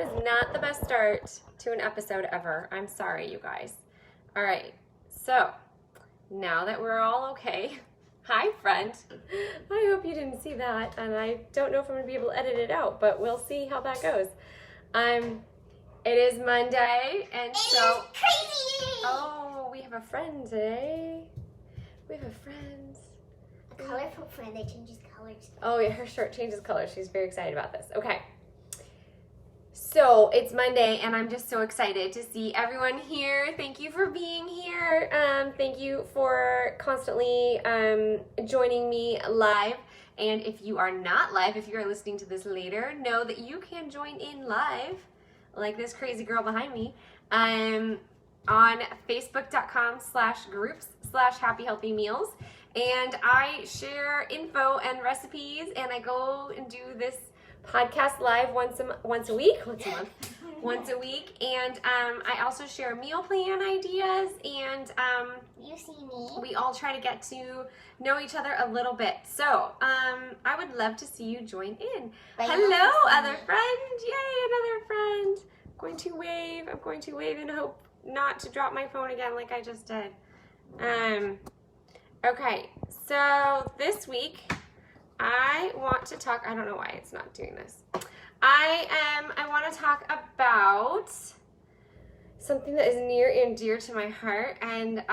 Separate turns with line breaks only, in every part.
is not the best start to an episode ever. I'm sorry, you guys. All right, so now that we're all okay, hi, friend. I hope you didn't see that, and I don't know if I'm gonna be able to edit it out, but we'll see how that goes. It is Monday, and so
crazy.
Oh, we have a friend today. We have a friend.
A colorful friend that changes colors.
Oh yeah, her shirt changes colors. She's very excited about this. Okay. So it's Monday and I'm just so excited to see everyone here. Thank you for being here. Thank you for constantly joining me live. And if you are not live, if you are listening to this later, know that you can join in live, like this crazy girl behind me, on facebook.com/groups/happyhealthymeals. And I share info and recipes, and I go and do this podcast live once a week, and I also share meal plan ideas, and
you see me.
we all try to get to know each other a little bit. So I would love to see you join in.
But
hello, other friend! Yay, another friend! I'm going to wave and hope not to drop my phone again like I just did. Okay, so this week I want to talk, I don't know why it's not doing this. I want to talk about something that is near and dear to my heart, and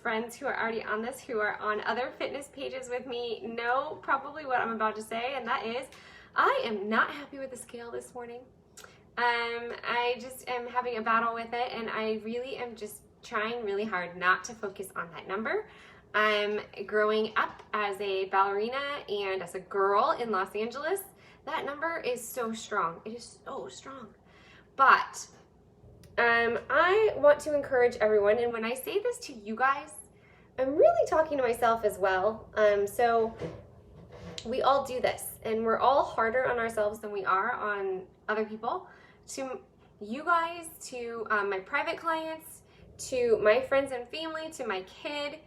friends who are already on this, who are on other fitness pages with me, know probably what I'm about to say, and that is, I am not happy with the scale this morning. I just am having a battle with it, and I really am just trying really hard not to focus on that number. Growing up as a ballerina and as a girl in Los Angeles, that number is so strong. It is so strong. But I want to encourage everyone, and when I say this to you guys, I'm really talking to myself as well. So we all do this, and we're all harder on ourselves than we are on other people. To you guys, to my private clients, to my friends and family, to my kid,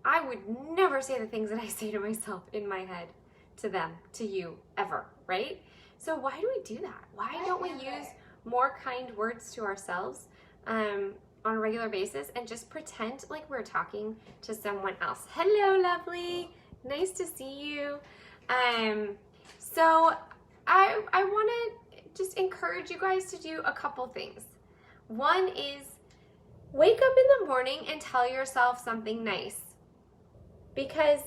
I would never say the things that I say to myself in my head to them, to you, ever, right? So why do we do that? Why don't we use more kind words to ourselves on a regular basis and just pretend like we're talking to someone else? Hello, lovely. Nice to see you. So I want to just encourage you guys to do a couple things. One is wake up in the morning and tell yourself something nice. Because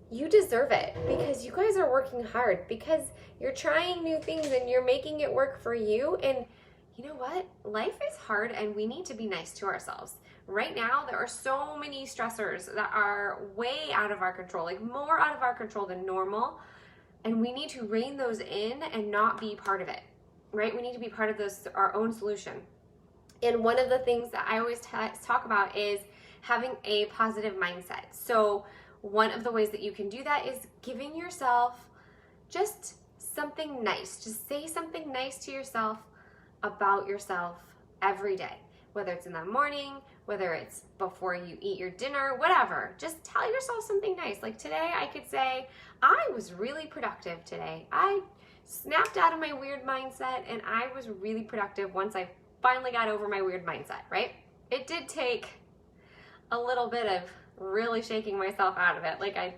you deserve it, because you guys are working hard, because you're trying new things and you're making it work for you. And you know what? Life is hard and we need to be nice to ourselves. Right now, there are so many stressors that are way out of our control, like more out of our control than normal. And we need to rein those in and not be part of it, right? We need to be part of this, our own solution. And one of the things that I always talk about is having a positive mindset. So one of the ways that you can do that is giving yourself just something nice. Just say something nice to yourself about yourself every day, whether it's in the morning, whether it's before you eat your dinner, whatever. Just tell yourself something nice. Like today, I could say, I was really productive today. I snapped out of my weird mindset and I was really productive once I finally got over my weird mindset, right? It did take a little bit of really shaking myself out of it. Like I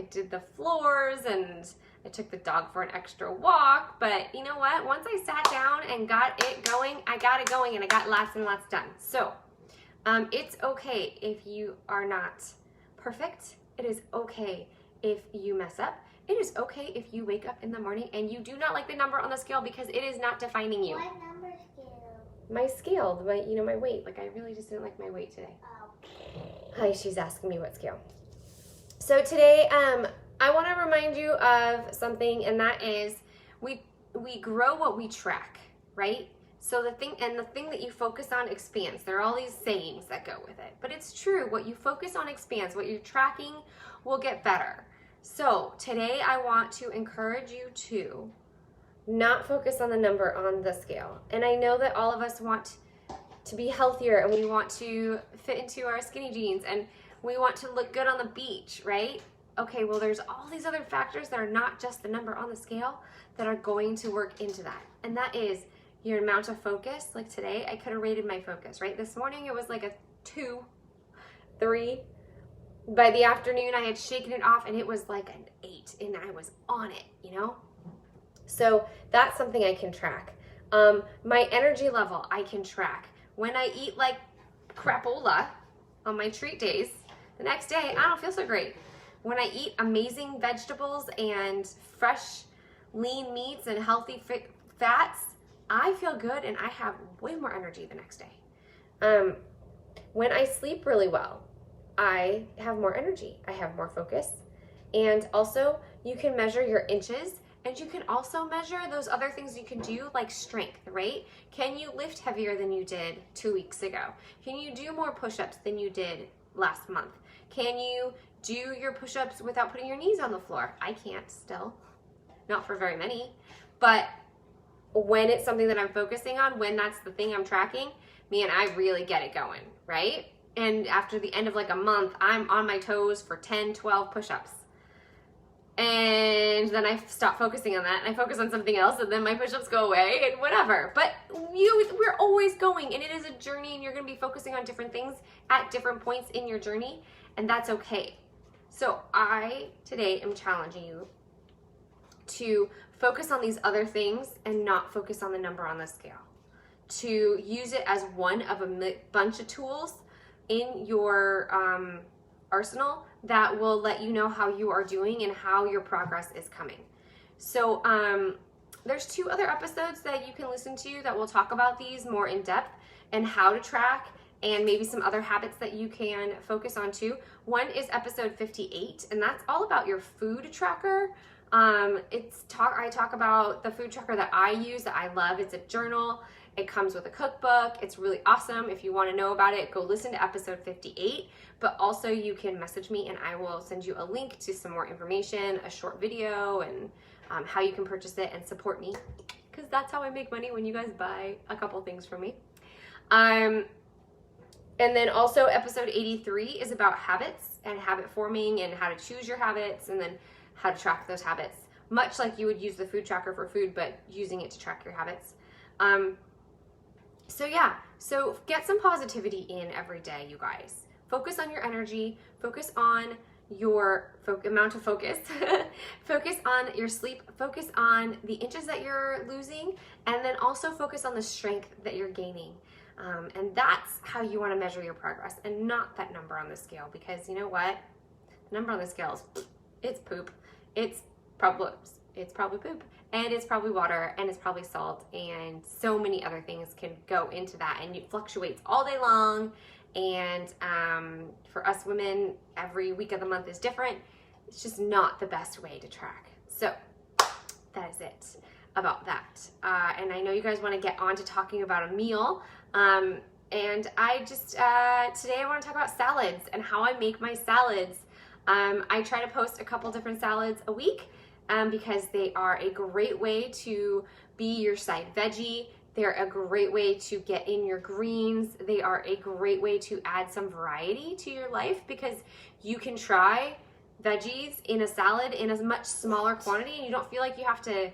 did the floors and I took the dog for an extra walk, but you know what? Once I sat down and got it going, I got it going and I got lots and lots done. So it's okay if you are not perfect. It is okay if you mess up. It is okay if you wake up in the morning and you do not like the number on the scale because it is not defining you.
What number scale?
My scale, my weight. Like I really just didn't like my weight today. Hi, she's asking me what scale. So today, I want to remind you of something, and that is we grow what we track, right? So the thing that you focus on expands. There are all these sayings that go with it, but it's true. What you focus on expands. What you're tracking will get better. So today, I want to encourage you to not focus on the number on the scale. And I know that all of us want to be healthier and we want to fit into our skinny jeans and we want to look good on the beach, right? Okay, well, there's all these other factors that are not just the number on the scale that are going to work into that. And that is your amount of focus. Like today, I could have rated my focus, right? This morning, it was like a 2, 3. By the afternoon, I had shaken it off and it was like an 8 and I was on it, you know? So that's something I can track. My energy level, I can track. When I eat like crapola on my treat days, the next day, I don't feel so great. When I eat amazing vegetables and fresh, lean meats and healthy fats, I feel good and I have way more energy the next day. When I sleep really well, I have more energy. I have more focus. And also, you can measure your inches, and you can also measure those other things you can do, like strength, right? Can you lift heavier than you did 2 weeks ago? Can you do more push-ups than you did last month? Can you do your push-ups without putting your knees on the floor? I can't still, not for very many. But when it's something that I'm focusing on, when that's the thing I'm tracking, man, I really get it going, right? And after the end of like a month, I'm on my toes for 10, 12 push-ups. And then I stop focusing on that and I focus on something else, and then my push-ups go away and whatever. But we're always going, and it is a journey, and you're gonna be focusing on different things at different points in your journey, and that's okay. So I today am challenging you to focus on these other things and not focus on the number on the scale. To use it as one of a bunch of tools in your arsenal that will let you know how you are doing and how your progress is coming. So there's 2 other episodes that you can listen to that will talk about these more in depth and how to track, and maybe some other habits that you can focus on too. One is episode 58, and that's all about your food tracker. I talk about the food tracker that I use, that I love. It's a journal. It comes with a cookbook. It's really awesome. If you want to know about it, go listen to episode 58. But also you can message me and I will send you a link to some more information, a short video, and how you can purchase it and support me. Because that's how I make money, when you guys buy a couple things from me. And then also episode 83 is about habits and habit forming and how to choose your habits, and then how to track those habits. Much like you would use the food tracker for food, but using it to track your habits. So get some positivity in every day, you guys. Focus on your energy, focus on your amount of focus, focus on your sleep, focus on the inches that you're losing, and then also focus on the strength that you're gaining. And that's how you want to measure your progress, and not that number on the scale, because you know what? The number on the scale it's poop. It's probably poop, and it's probably water, and it's probably salt, and so many other things can go into that, and it fluctuates all day long. And for us women, every week of the month is different. It's just not the best way to track. So that is it about that. And I know you guys want to get on to talking about a meal. And I just, today I want to talk about salads and how I make my salads. I try to post a couple different salads a week because they are a great way to be your side veggie. They're a great way to get in your greens. They are a great way to add some variety to your life, because you can try veggies in a salad in a much smaller quantity, and you don't feel like you have to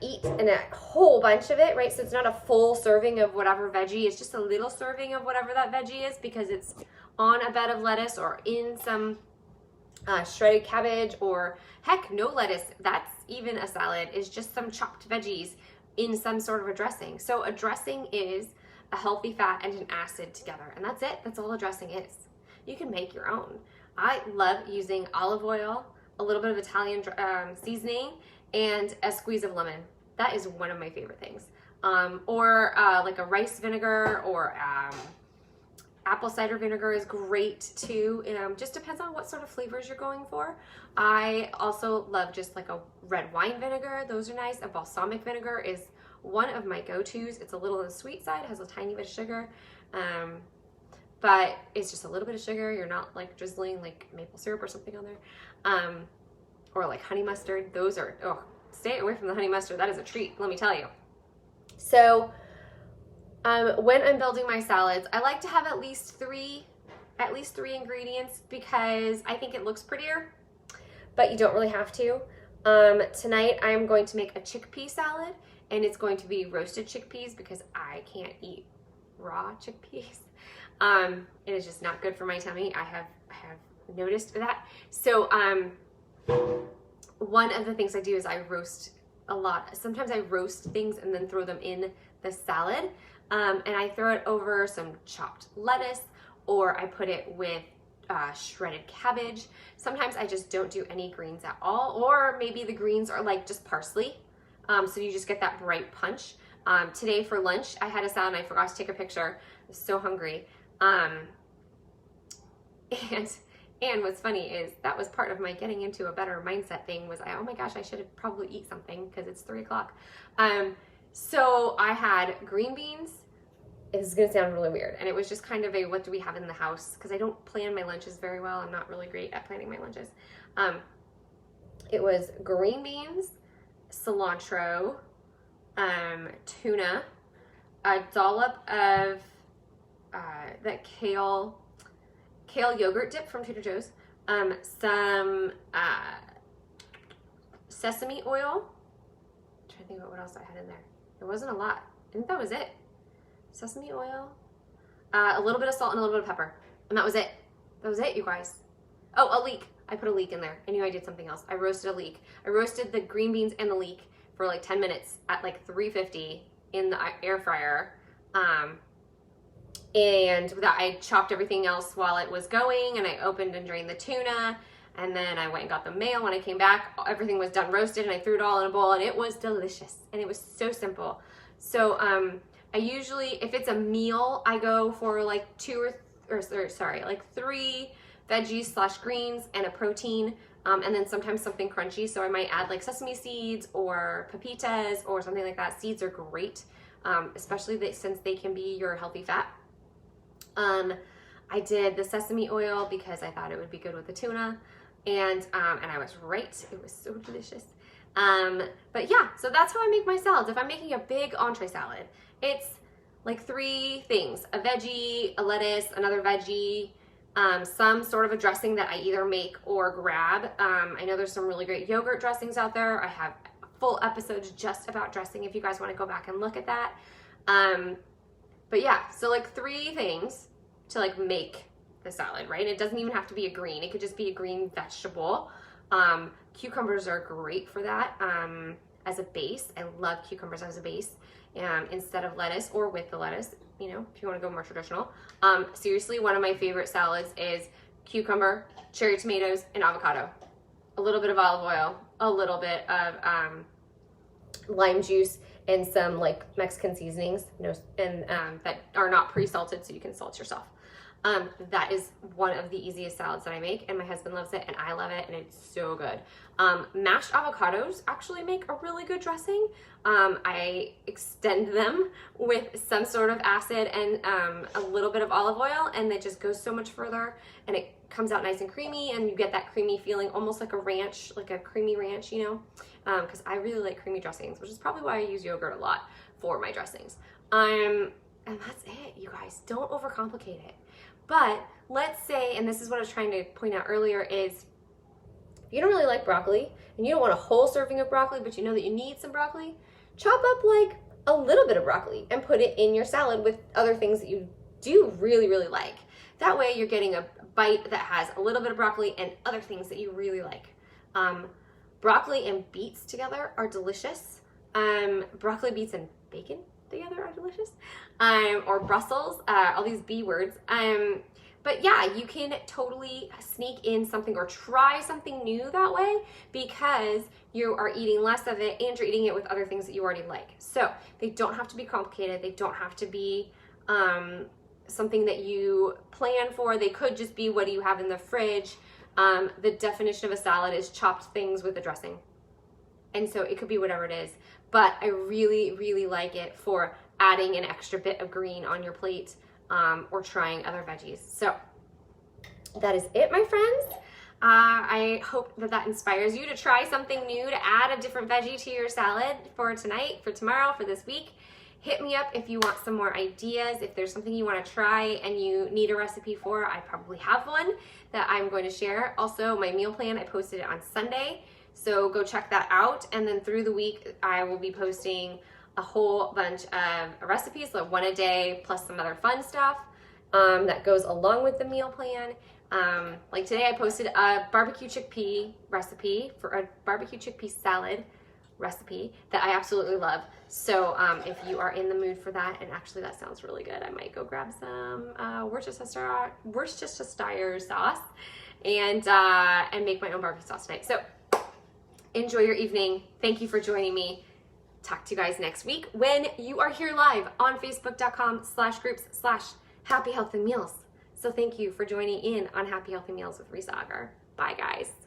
eat in a whole bunch of it, right? So it's not a full serving of whatever veggie. It's just a little serving of whatever that veggie is, because it's on a bed of lettuce or in some shredded cabbage, or heck, no lettuce. That's even a salad, is just some chopped veggies in some sort of a dressing. So a dressing is a healthy fat and an acid together, and that's it. That's all a dressing is. You can make your own. I love using olive oil, a little bit of Italian seasoning, and a squeeze of lemon. That is one of my favorite things. Or like a rice vinegar, or apple cider vinegar is great too. Just depends on what sort of flavors you're going for. I also love just like a red wine vinegar. Those are nice. A balsamic vinegar is one of my go-tos. It's a little on the sweet side, has a tiny bit of sugar, but it's just a little bit of sugar. You're not like drizzling like maple syrup or something on there, or like honey mustard. Those are, oh, stay away from the honey mustard. That is a treat, let me tell you. So when I'm building my salads, I like to have at least three ingredients, because I think it looks prettier, but you don't really have to. Tonight I'm going to make a chickpea salad, and it's going to be roasted chickpeas because I can't eat raw chickpeas. It is just not good for my tummy. I have noticed that. So one of the things I do is I roast a lot. Sometimes I roast things and then throw them in the salad, and I throw it over some chopped lettuce, or I put it with shredded cabbage. Sometimes I just don't do any greens at all, or maybe the greens are like just parsley, so you just get that bright punch. Today for lunch I had a salad and I forgot to take a picture. I was so hungry. And what's funny is that was part of my getting into a better mindset thing, was oh my gosh, I should probably eat something because it's 3 o'clock. So I had green beans. This is gonna sound really weird, and it was just kind of a what do we have in the house, because I don't plan my lunches very well. I'm not really great at planning my lunches. It was green beans, cilantro, tuna, a dollop of that kale yogurt dip from Trader Joe's, some sesame oil. I'm trying to think about what else I had in there. There wasn't a lot. I think that was it. Sesame oil, a little bit of salt and a little bit of pepper, and that was it. That was it, you guys. Oh, a leek. I put a leek in there. I knew I did something else. I roasted a leek. I roasted the green beans and the leek for like 10 minutes at like 350 in the air fryer. And that I chopped everything else while it was going, and I opened and drained the tuna, and then I went and got the mail. When I came back, everything was done roasted, and I threw it all in a bowl, and it was delicious, and it was so simple. So I usually, if it's a meal, I go for like 3 veggies / greens and a protein, and then sometimes something crunchy. So I might add like sesame seeds or pepitas or something like that. Seeds are great, especially since they can be your healthy fat. I did the sesame oil because I thought it would be good with the tuna, and I was right. It was so delicious. But yeah, so that's how I make my salads. If I'm making a big entree salad, it's like 3 things: a veggie, a lettuce, another veggie, some sort of a dressing that I either make or grab. I know there's some really great yogurt dressings out there. I have full episodes just about dressing if you guys want to go back and look at that. But yeah, so like 3 things to like make the salad, right? It doesn't even have to be a green. It could just be a green vegetable. Cucumbers are great for that as a base. I love cucumbers as a base instead of lettuce, or with the lettuce, you know, if you want to go more traditional. Seriously, one of my favorite salads is cucumber, cherry tomatoes, and avocado. A little bit of olive oil, a little bit of lime juice, and some like Mexican seasonings, and that are not pre-salted, so you can salt yourself. That is one of the easiest salads that I make, and my husband loves it, and I love it, and it's so good. Mashed avocados actually make a really good dressing. I extend them with some sort of acid and a little bit of olive oil, and it just goes so much further, and it comes out nice and creamy, and you get that creamy feeling, almost like a ranch, like a creamy ranch, you know, because I really like creamy dressings, which is probably why I use yogurt a lot for my dressings. And that's it, you guys. Don't overcomplicate it. But let's say, and this is what I was trying to point out earlier, is if you don't really like broccoli and you don't want a whole serving of broccoli, but you know that you need some broccoli, chop up like a little bit of broccoli and put it in your salad with other things that you do really, really like. That way you're getting a bite that has a little bit of broccoli and other things that you really like. Broccoli and beets together are delicious. Broccoli, beets, and bacon together are delicious. Or Brussels, all these B words. But yeah, you can totally sneak in something or try something new that way, because you are eating less of it and you're eating it with other things that you already like. So they don't have to be complicated. They don't have to be something that you plan for. They could just be what do you have in the fridge. The definition of a salad is chopped things with a dressing. And so it could be whatever it is. But I really, really like it for adding an extra bit of green on your plate, or trying other veggies. So that is it, my friends. I hope that that inspires you to try something new, to add a different veggie to your salad for tonight, for tomorrow, for this week. Hit me up if you want some more ideas. If there's something you want to try and you need a recipe for, I probably have one that I'm going to share. Also, my meal plan, I posted it on Sunday. So go check that out. And then through the week, I will be posting a whole bunch of recipes, like one a day, plus some other fun stuff that goes along with the meal plan. Like today I posted a barbecue chickpea recipe for a barbecue chickpea salad recipe that I absolutely love. So if you are in the mood for that, and actually that sounds really good, I might go grab some Worcestershire sauce and make my own barbecue sauce tonight. So enjoy your evening. Thank you for joining me. Talk to you guys next week when you are here live on facebook.com/groups/Happy Healthy Meals. So thank you for joining in on Happy Healthy Meals with Risa Auger. Bye guys.